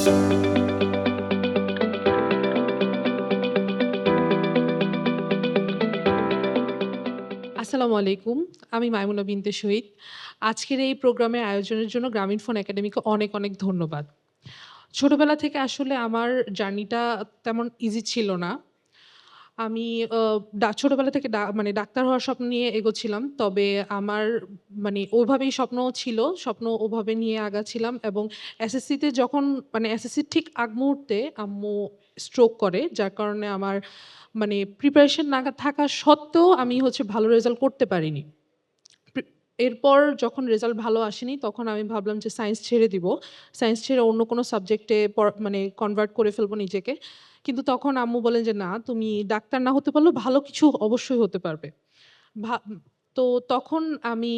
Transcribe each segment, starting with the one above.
আসসালামু আলাইকুম। আমি মাইমুনা বিনতে শহীদ। আজকের এই প্রোগ্রামের আয়োজনের জন্য গ্রামীণফোন একাডেমিকে অনেক, অনেক ধন্যবাদ। ছোটবেলা থেকে আসলে আমার জার্নিটা তেমন ইজি ছিল না। আমি আ ছোটবেলা থেকে মানে ডাক্তার হওয়ার স্বপ্ন নিয়ে এগোচ্ছিলাম। তবে আমার মানে ওভাবেই স্বপ্ন ছিল। স্বপ্ন ওভাবে নিয়ে আগাচ্ছিলাম এবং এসএসসিতে যখন মানে এসএসসির ঠিক আগ মুহূর্তে আম্মু স্ট্রোক করে। যার কারণে আমার মানে প্রিপারেশন না থাকা সত্ত্বেও আমি হচ্ছে ভালো রেজাল্ট করতে পারিনি। প্রি এরপর যখন রেজাল্ট ভালো আসেনি তখন আমি ভাবলাম যে সায়েন্স ছেড়ে দিব। সায়েন্স ছেড়ে অন্য কোনো সাবজেক্টে মানে কনভার্ট করে ফেলবো নিজেকে। কিন্তু তখন আম্মু বলেন যে, "না, তুমি ডাক্তার না হতে পারলেও ভালো কিছু অবশ্যই হতে পারবে।" ভা তো তখন আমি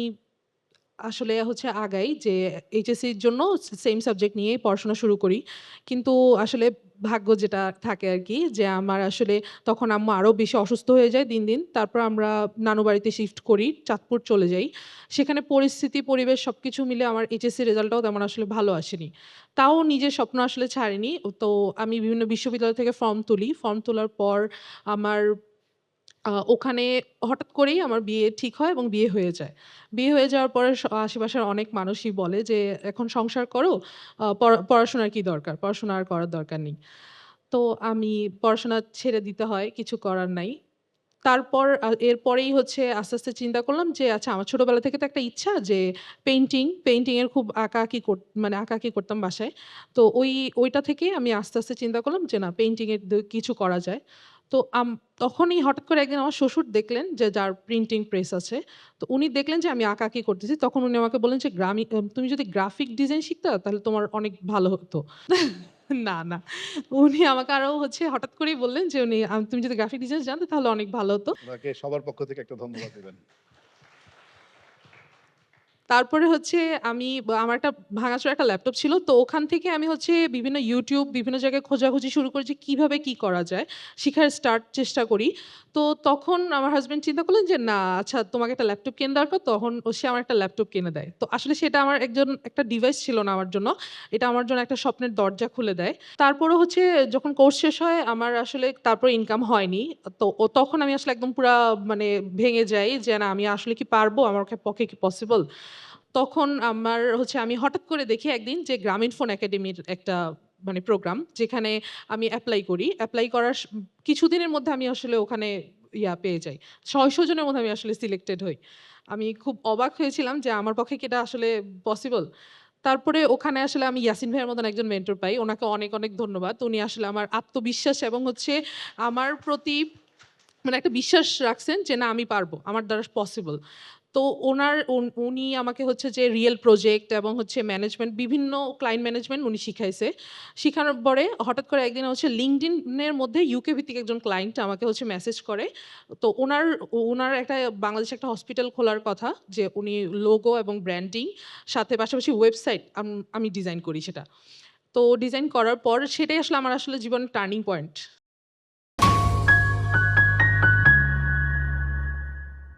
আসলে হচ্ছে আগাই যে এইচএসসির জন্য সেইম সাবজেক্ট নিয়েই পড়াশোনা শুরু করি। কিন্তু আসলে ভাগ্য যেটা থাকে আরকি যে আমার আসলে তখন আম্মু আরো বেশি অসুস্থ হয়ে যায় দিন, দিন। তারপর আমরা নানু বাড়িতে শিফট করি। চাঁদপুর চলে যাই। সেখানে পরিস্থিতি, পরিবেশ সবকিছু মিলে আমার এইচএসসি রেজাল্টটাও তেমন আসলে ভালো আসেনি। তাও নিজের স্বপ্ন আসলে ছাড়িনি। তো আমি বিভিন্ন বিশ্ববিদ্যালয় থেকে ফর্ম তুলি। ফর্ম তোলার পর আমার ওখানে হঠাৎ করেই আমার বিয়ে ঠিক হয় এবং বিয়ে হয়ে যায়। বিয়ে হয়ে যাওয়ার পরে আশেপাশের অনেক মানুষই বলে যে, "এখন সংসার করো। পড়াশোনার কি দরকার? পড়াশোনা আর করার দরকার নেই।" তো আমি পড়াশোনা ছেড়ে দিতে হয়, কিছু করার নাই। তারপর এরপরেই হচ্ছে আস্তে, আস্তে চিন্তা করলাম যে আচ্ছা আমার ছোটবেলা থেকে তো একটা ইচ্ছা যে পেইন্টিং এর খুব আঁকাআঁকি মানে আঁকাআঁকি করতাম বাসায়। তো ওইটা থেকেই আমি আস্তে, আস্তে চিন্তা করলাম যে না পেইন্টিং এর কিছু করা যায়। তো তখনই হঠাৎ করে একদিন আমার শ্বশুর দেখলেন যে যার প্রিন্টিং প্রেস আছে। তো উনি দেখলেন যে আমি আঁকাআঁকি করতেছি। তখন উনি আমাকে বললেন যে তুমি যদি গ্রাফিক ডিজাইন শিখতা তাহলে তোমার অনেক ভালো হতো।" না, না। উনি আমাকে আরো হচ্ছে হঠাৎ করেই বললেন যে উনি "তুমি যদি গ্রাফিক ডিজাইন জানতে তাহলে অনেক ভালো হতো।" উনাকে সবার পক্ষ থেকে একটা ধন্যবাদ দিবেন। তারপরে হচ্ছে আমি আমার একটা ভাঙাচোরা একটা ল্যাপটপ ছিল। তো ওখান থেকে আমি হচ্ছে বিভিন্ন YouTube, বিভিন্ন জায়গায় খোঁজাখুঁজি শুরু করেছি কিভাবে কি করা যায়। শিখার চেষ্টা করি। তো তখন আমার হাসব্যান্ড চিন্তা করলেন যে, "না, আচ্ছা তোমাকে একটা ল্যাপটপ কেনা দরকার।" তখন সে আমার একটা ল্যাপটপ কিনে দেয়। তো আসলে সেটা আমার একটা ডিভাইস ছিল না আমার জন্য। এটা আমার জন্য একটা স্বপ্নের দরজা খুলে দেয়। তারপরও হচ্ছে যখন কোর্স শেষ হয় আমার আসলে তারপর ইনকাম হয়নি। তো তখন আমি আসলে একদম পুরা মানে ভেঙে যাই যে, "না আমি আসলে কি পারবো? আমার পক্ষে কি পসিবল?" তখন আমার হচ্ছে আমি হঠাৎ করে দেখি একদিন যে গ্রামীণফোন একাডেমির একটা মানে প্রোগ্রাম যেখানে আমি এপ্লাই করি। এপ্লাই করার কিছুদিনের মধ্যে আমি আসলে ওখানে পেয়ে যাই। ৬০০ জনের মধ্যে আমি আসলে সিলেক্টেড হই। আমি খুব অবাক হয়েছিলাম যে আমার পক্ষে কি এটা আসলে পসিবল? তারপরে ওখানে আসলে আমি ইয়াসিন ভাইয়ের মতন একজন মেন্টর পাই। উনাকে অনেক, অনেক ধন্যবাদ। উনি আসলে আমার আত্মবিশ্বাস এবং হচ্ছে আমার প্রতি মানে একটা বিশ্বাস রাখছেন যে না আমি পারবো। আমার দ্বারা পসিবল। তো উনি আমাকে হচ্ছে যে রিয়েল প্রজেক্ট এবং হচ্ছে ম্যানেজমেন্ট বিভিন্ন ক্লায়েন্ট ম্যানেজমেন্ট উনি শিখাইছে। শিখানোর পরে হঠাৎ করে একদিন হচ্ছে LinkedIn এর মধ্যে ইউকে ভিত্তিক একজন ক্লায়েন্ট আমাকে হচ্ছে মেসেজ করে। তো উনার একটা বাংলাদেশে একটা হসপিটাল খোলার কথা যে উনি লোগো এবং ব্র্যান্ডিং সাথে পাশাপাশি ওয়েবসাইট আমি ডিজাইন করি সেটা। তো ডিজাইন করার পর সেটাই আসলে আমার আসলে জীবনের টার্নিং পয়েন্ট।